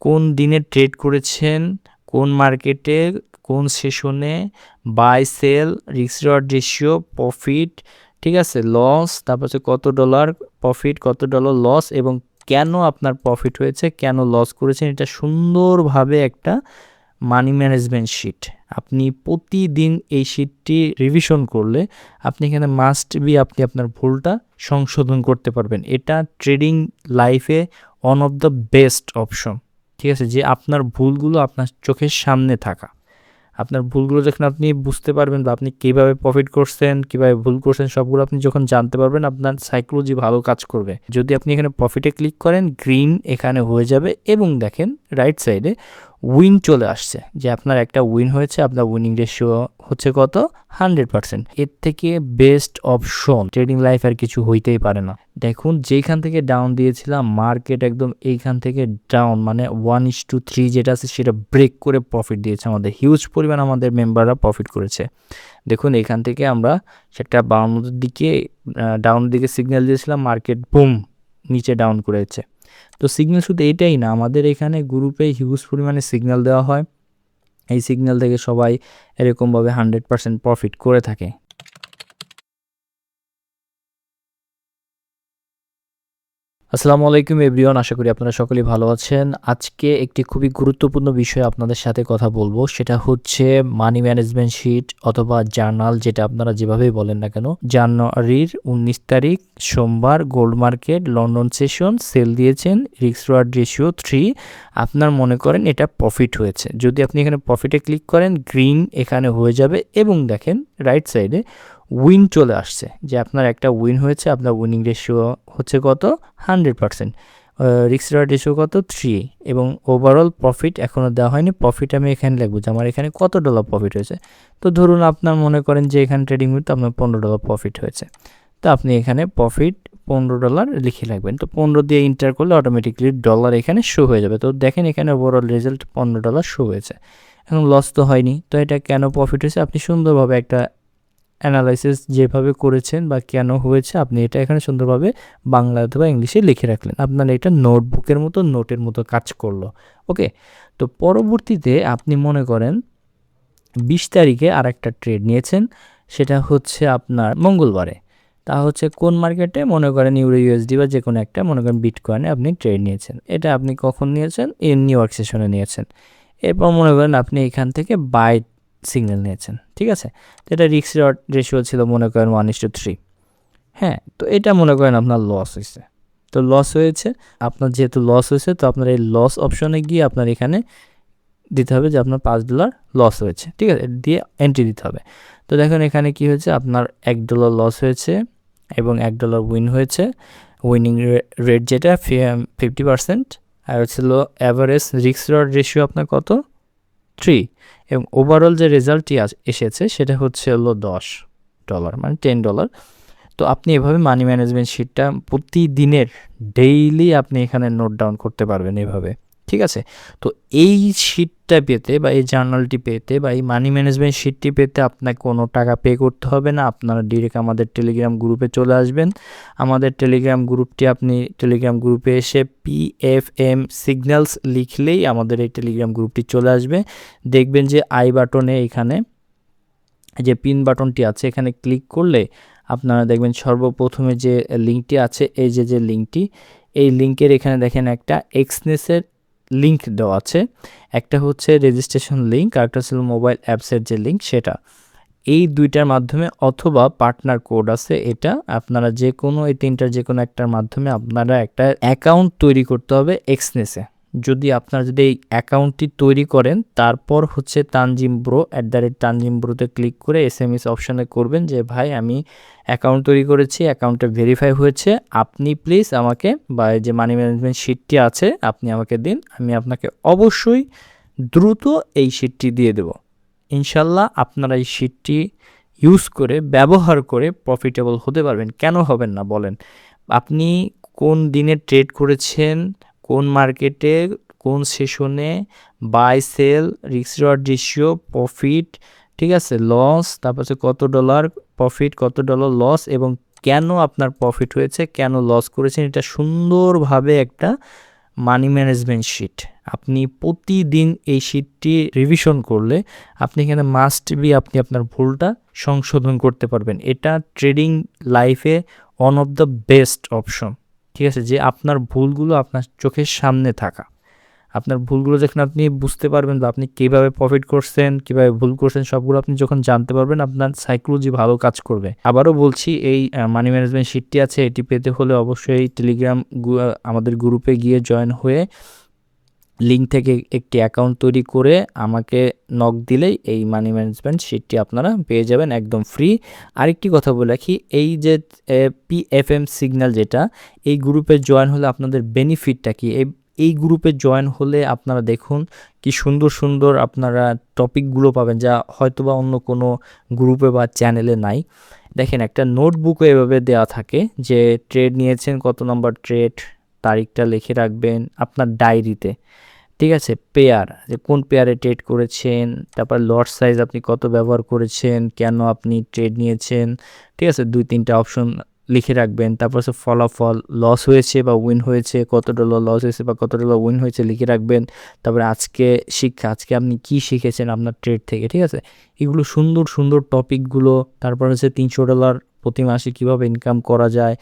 কোন দিনে ট্রেড করেছেন, কোন মার্কেটে, কোন সেশনে, buy sell, risk reward ratio, profit, ঠিক আছে, লস, তারপর হচ্ছে কত ডলার প্রফিট, কত ডলার লস এবং কেন আপনার প্রফিট হয়েছে, কেন লস করেছেন, এটা সুন্দরভাবে একটা মানি ম্যানেজমেন্ট শিট। আপনি প্রতিদিন এই শিটটি রিভিশন করলে আপনি এখানে মাস্ট বি আপনি আপনার ভুলটা সংশোধন করতে পারবেন। এটা ট্রেডিং লাইফে one of the best option, ঠিক আছে, যে আপনার ভুলগুলো আপনার চোখের সামনে থাকা। আপনার ভুলগুলো যখন আপনি বুঝতে পারবেন বা আপনি কীভাবে প্রফিট করছেন, কীভাবে ভুল করছেন, সবগুলো আপনি যখন জানতে পারবেন আপনার সাইকোলজি ভালো কাজ করবে। যদি আপনি এখানে প্রফিটে ক্লিক করেন, গ্রিন এখানে হয়ে যাবে এবং দেখেন রাইট সাইডে উইন চলে আসছে, যে আপনার একটা উইন হয়েছে, আপনার উইনিং রেশিও হচ্ছে কত 100%। এর থেকে বেস্ট অপশন ট্রেডিং লাইফ আর কিছু হইতেই পারে না। দেখুন যেখান থেকে ডাউন দিয়েছিলাম মার্কেট একদম এইখান থেকে ডাউন, মানে 1:3 যেটা আছে সেটা ব্রেক করে প্রফিট দিয়েছে, আমাদের হিউজ পরিমাণ আমাদের মেম্বাররা প্রফিট করেছে। দেখুন এখান থেকে আমরা সেটা বাউন্ডের দিকে ডাউনের দিকে সিগন্যাল দিয়েছিলাম, মার্কেট বুম নিচে ডাউন করেছে। তো সিগন্যাল শুধু এটাই না, আমাদের এখানে গ্রুপে হিউজ পরিমাণে সিগন্যাল দেওয়া হয়, এই সিগন্যাল থেকে সবাই এরকমভাবে 100% প্রফিট করে থাকে। আসসালামু আলাইকুম এভরিওয়ান, আশা করি আপনারা সকলেই ভালো আছেন। আজকে একটি খুবই গুরুত্বপূর্ণ বিষয়ে আপনাদের সাথে কথা বলবো, সেটা হচ্ছে মানি ম্যানেজমেন্ট শিট অথবা জার্নাল, যেটা আপনারা যেভাবেই বলেন না কেন। জানুয়ারির 19 তারিখ সোমবার gold market London session sell দিয়েছেন, রিস্ক রিওয়ার্ড রেশিও 3। আপনার মনে করেন এটা প্রফিট হয়েছে, যদি আপনি এখানে প্রফিটে ক্লিক করেন গ্রিন এখানে হয়ে যাবে এবং দেখেন রাইট সাইডে উইন চলে আসছে, যে আপনার একটা উইন হয়েছে, আপনার উইনিং রেশিও হচ্ছে কত 100%, রিস্ক রিওয়ার্ড রেশিও কত 3 এবং ওভারঅল প্রফিট এখনও দেওয়া হয়নি। প্রফিট আমি এখানে লিখবো যে আমার এখানে কত ডলার প্রফিট হয়েছে। তো ধরুন আপনার মনে করেন যে এখানে ট্রেডিং হতে আপনার $15 প্রফিট হয়েছে, তো আপনি এখানে প্রফিট $15 লিখে রাখবেন। তো 15 দিয়ে ইন্টার করলে অটোমেটিকলি ডলার এখানে শো হয়ে যাবে। তো দেখেন এখানে ওভারঅল রেজাল্ট $15 শো হয়েছে। এখন লস তো হয়নি, তো এটা কেন প্রফিট হয়েছে আপনি সুন্দরভাবে একটা অ্যানালাইসিস যেভাবে করেছেন বা কেন হয়েছে আপনি এটা এখানে সুন্দরভাবে বাংলা অথবা ইংলিশে লিখে রাখলেন, আপনার এটা নোটবুকের মতো নোটের মতো কাজ করলো। ওকে, তো পরবর্তীতে আপনি মনে করেন 20 তারিখে আর একটা ট্রেড নিয়েছেন, সেটা হচ্ছে আপনার মঙ্গলবারে। তা হচ্ছে কোন মার্কেটে, মনে করেন ইউরো ইউএসডি বা যে কোনো একটা, মনে করেন বিটকয়েনে আপনি ট্রেড নিয়েছেন। এটা আপনি কখন নিয়েছেন, নিউ ইয়র্ক সেশনে নিয়েছেন। এরপর মনে করেন আপনি এখান থেকে বাই সিগন্যাল নিয়েছেন, ঠিক আছে, যেটা রিস্ক রিওয়ার্ড রেশিও ছিল মনে করেন 1:3। হ্যাঁ, তো এটা মনে করেন আপনার লস হয়েছে। তো লস হয়েছে, আপনার যেহেতু লস হয়েছে তো আপনার এই লস অপশনে গিয়ে আপনার এখানে দিতে হবে যে আপনার $5 লস হয়েছে, ঠিক আছে, দিয়ে এন্ট্রি দিতে হবে। তো দেখুন এখানে কি হয়েছে, আপনার $1 লস হয়েছে এবং $1 উইন হয়েছে। উইনিং রেট যেটা 50%, আর হচ্ছিল অ্যাভারেজ রিস্ক রিওয়ার্ড রেশিও আপনার কত 3 এবং ওভারঅল যে রেজাল্টটি এসেছে সেটা হচ্ছে হলো $10, মানে $10। তো আপনি এভাবে মানি ম্যানেজমেন্ট শিটটা প্রতিদিনের ডেইলি আপনি এখানে নোট ডাউন করতে পারবেন এভাবে, ঠিক আছে। তো এই শিটটা পেতে বা এই জার্নালটি পেতে বা এই মানি ম্যানেজমেন্ট শিটটি পেতে আপনাকে কোনো টাকা পে করতে হবে না, আপনারা ডিরেক্ট আমাদের টেলিগ্রাম গ্রুপে চলে আসবেন। আমাদের টেলিগ্রাম গ্রুপটি আপনি টেলিগ্রাম গ্রুপে এসে PFM সিগন্যালস লিখলেই আমাদের এই টেলিগ্রাম গ্রুপটি চলে আসবে। দেখবেন যে আই বাটনে এখানে যে পিন বাটনটি আছে এখানে ক্লিক করলে আপনারা দেখবেন সর্বপ্রথমে যে লিঙ্কটি আছে, এই যে লিঙ্কটি, এই লিঙ্কের এখানে দেখেন একটা এক্সনেসের লিঙ্ক দেওয়া আছে, একটা হচ্ছে রেজিস্ট্রেশন লিঙ্ক আর একটা ছিল মোবাইল অ্যাপসের যে লিঙ্ক সেটা। এই দুইটার মাধ্যমে অথবা পার্টনার কোড আছে, এটা আপনারা যে কোনো এই তিনটার যে কোনো একটার মাধ্যমে আপনারা একটা অ্যাকাউন্ট তৈরি করতে হবে এক্সনেসে। যদি এই অ্যাকাউন্টটি তৈরি করেন তারপর হচ্ছে তানজিম ব্রোতে ক্লিক করে SMS অপশানে করবেন যে ভাই আমি অ্যাকাউন্ট তৈরি করেছি, অ্যাকাউন্টটা ভেরিফাই হয়েছে, আপনি প্লিজ আমাকে বা যে মানি ম্যানেজমেন্ট শিটটি আছে আপনি আমাকে দিন, আমি আপনাকে অবশ্যই দ্রুত এই শিটটি দিয়ে দেব। ইনশাল্লাহ আপনারা এই শিটটি ইউজ করে ব্যবহার করে প্রফিটেবল হতে পারবেন। কেন হবেন না বলেন? আপনি কোন দিনে ট্রেড করেছেন, কোন মার্কেটে, কোন সেশনে, buy sell, risk reward ratio, profit, ঠিক আছে, লস, তারপর হচ্ছে কত ডলার প্রফিট, কত ডলার লস এবং কেন আপনার প্রফিট হয়েছে, কেন লস করেছেন, এটা সুন্দরভাবে একটা মানি ম্যানেজমেন্ট শিট আপনি প্রতিদিন এই শিটটি রিভিশন করলে আপনি এখানে মাস্ট বি আপনি আপনার ভুলটা সংশোধন করতে পারবেন। এটা ট্রেডিং লাইফে one of the best option. ঠিক আছে, যে আপনার ভুলগুলো আপনার চোখের সামনে থাকা, আপনার ভুলগুলো যখন আপনি বুঝতে পারবেন বা আপনি কীভাবে প্রফিট করছেন, কীভাবে ভুল করছেন, সবগুলো আপনি যখন জানতে পারবেন আপনার সাইকোলজি ভালো কাজ করবে। আবারও বলছি, এই মানি ম্যানেজমেন্ট শিটটি আছে, এটি পেতে হলে অবশ্যই টেলিগ্রাম আমাদের গ্রুপে গিয়ে জয়েন হয়ে লিঙ্ক থেকে একটি অ্যাকাউন্ট তৈরি করে আমাকে নক দিলেই এই মানি ম্যানেজমেন্ট শিটটি আপনারা পেয়ে যাবেন একদম ফ্রি। আরেকটি কথা বলে রাখি, এই যে PFM সিগন্যাল যেটা, এই গ্রুপে জয়েন হলে আপনাদের বেনিফিটটা কি, এই গ্রুপে জয়েন হলে আপনারা দেখুন কি সুন্দর সুন্দর আপনারা টপিকগুলো পাবেন যা হয়তোবা অন্য কোনো গ্রুপে বা চ্যানেলে নাই। দেখেন, একটা নোটবুকও এভাবে দেওয়া থাকে যে ট্রেড নিয়েছেন, কত নম্বর ট্রেড, তারিখটা লিখে রাখবেন আপনার ডায়েরিতে। ঠিক আছে, পেয়ার, যে কোন পেয়ারে ট্রেড করেছেন, তারপর লট সাইজ আপনি কত ব্যবহার করেছেন, কেন আপনি ট্রেড নিয়েছেন, ঠিক আছে, 2-3টা অপশন লিখে রাখবেন। তারপর হচ্ছে ফলাফল, লস হয়েছে বা উইন হয়েছে, কত ডলার লস হয়েছে বা কত ডলার উইন হয়েছে লিখে রাখবেন। তারপরে আজকে শিক্ষা, আজকে আপনি কি শিখেছেন আপনার ট্রেড থেকে। ঠিক আছে, এগুলো সুন্দর সুন্দর টপিকগুলো। তারপর হচ্ছে $300 প্রতি মাসে কীভাবে ইনকাম করা যায়,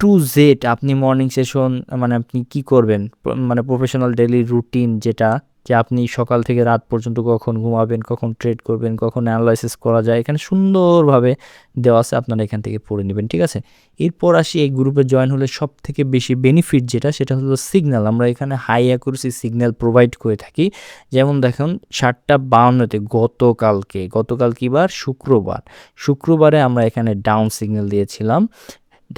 টু জেড আপনি মর্নিং সেশন, মানে আপনি কি করবেন, মানে প্রফেশনাল ডেইলি রুটিন যেটা, যে আপনি সকাল থেকে রাত পর্যন্ত কখন ঘুমাবেন, কখন ট্রেড করবেন, কখন অ্যানালাইসিস করা যায়, এখানে সুন্দরভাবে দেওয়া আছে, আপনারা এখান থেকে পড়ে নেবেন। ঠিক আছে, এরপর আসি এই গ্রুপে জয়েন হলে সব থেকে বেশি বেনিফিট যেটা, সেটা হলো সিগন্যাল। আমরা এখানে হাই অ্যাকুরেসি সিগন্যাল প্রোভাইড করে থাকি। যেমন দেখুন 7:52 গতকাল কি বার, শুক্রবারে আমরা এখানে ডাউন সিগন্যাল দিয়েছিলাম।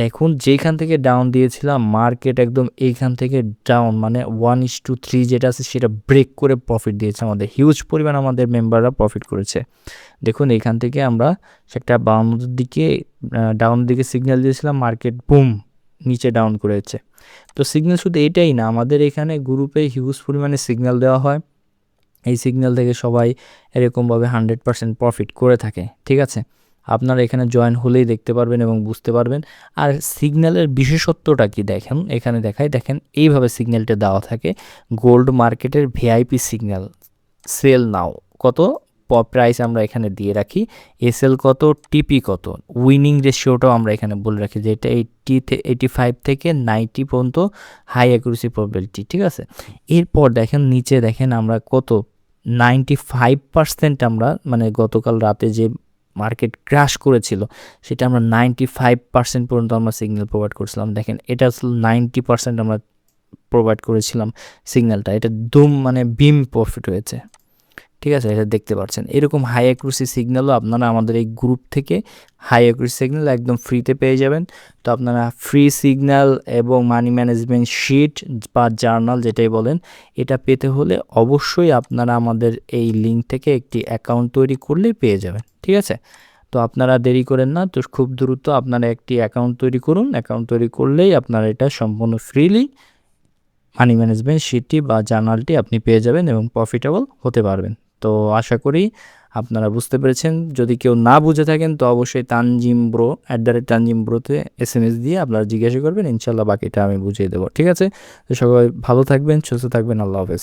দেখুন, যেখান থেকে ডাউন দিয়েছিলাম মার্কেট একদম এইখান থেকে ডাউন, মানে 1:3 যেটা আছে সেটা ব্রেক করে প্রফিট দিয়েছে, আমাদের হিউজ পরিমাণ আমাদের মেম্বাররা প্রফিট করেছে। দেখুন, এখান থেকে আমরা একটা 52 দিকে ডাউনের দিকে সিগন্যাল দিয়েছিলাম, মার্কেট বুম নিচে ডাউন করেছে। তো সিগন্যাল শুধু এটাই না, আমাদের এখানে গ্রুপে হিউজ পরিমাণে সিগন্যাল দেওয়া হয়। এই সিগন্যাল থেকে সবাই এরকমভাবে 100% প্রফিট করে থাকে। ঠিক আছে, আপনারা এখানে জয়েন হলেই দেখতে পারবেন এবং বুঝতে পারবেন। আর সিগন্যালের বিশেষত্বটা কি দেখেন, এখানে দেখেন এইভাবে সিগন্যালটা দেওয়া থাকে। গোল্ড মার্কেটের ভিআইপি সিগন্যাল, সেল নাও, কত প্রাইস আমরা এখানে দিয়ে রাখি, এসএল কত, টিপি কত, উইনিং রেশিওটাও আমরা এখানে বলে রাখি যে এটা 85 থেকে 90 পর্যন্ত হাই অ্যাকুরেসি প্রবাবিলিটি। ঠিক আছে, এরপর দেখেন নিচে দেখেন আমরা কত 95% আমরা, মানে গতকাল রাতে যে মার্কেট ক্র্যাশ করেছিল সেটা আমরা 95% পর্যন্ত আমরা সিগন্যাল প্রোভাইড করেছিলাম। দেখেন, এটা আসলে 90% আমরা প্রোভাইড করেছিলাম সিগন্যালটা, এটা মানে বিম প্রফিট হয়েছে। ঠিক আছে, এটা দেখতে পাচ্ছেন। এরকম হাই অ্যাকুরেসি সিগন্যালও আপনারা আমাদের এই গ্রুপ থেকে হাই অ্যাকুরেসি সিগন্যাল একদম ফ্রিতে পেয়ে যাবেন। তো আপনারা ফ্রি সিগন্যাল এবং মানি ম্যানেজমেন্ট শিট বা জার্নাল যেটাই বলেন, এটা পেতে হলে অবশ্যই আপনারা আমাদের এই লিঙ্ক থেকে একটি অ্যাকাউন্ট তৈরি করলেই পেয়ে যাবেন। ঠিক আছে, তো আপনারা দেরি করেন না, তো খুব দ্রুত আপনারা একটি অ্যাকাউন্ট তৈরি করুন। অ্যাকাউন্ট তৈরি করলেই আপনারা এটা সম্পূর্ণ ফ্রিলি মানি ম্যানেজমেন্ট শিটটি বা জার্নালটি আপনি পেয়ে যাবেন এবং প্রফিটেবল হতে পারবেন। তো আশা করি আপনারা বুঝতে পেরেছেন। যদি কেউ না বুঝে থাকেন তো অবশ্যই তানজিম ব্রো @তানজিমব্রোতে SMS দিয়ে আপনারা জিজ্ঞাসা করবেন, ইনশাল্লাহ বাকিটা আমি বুঝিয়ে দেবো। ঠিক আছে, তো সবাই ভালো থাকবেন, সুস্থ থাকবেন, আল্লাহ হাফেজ।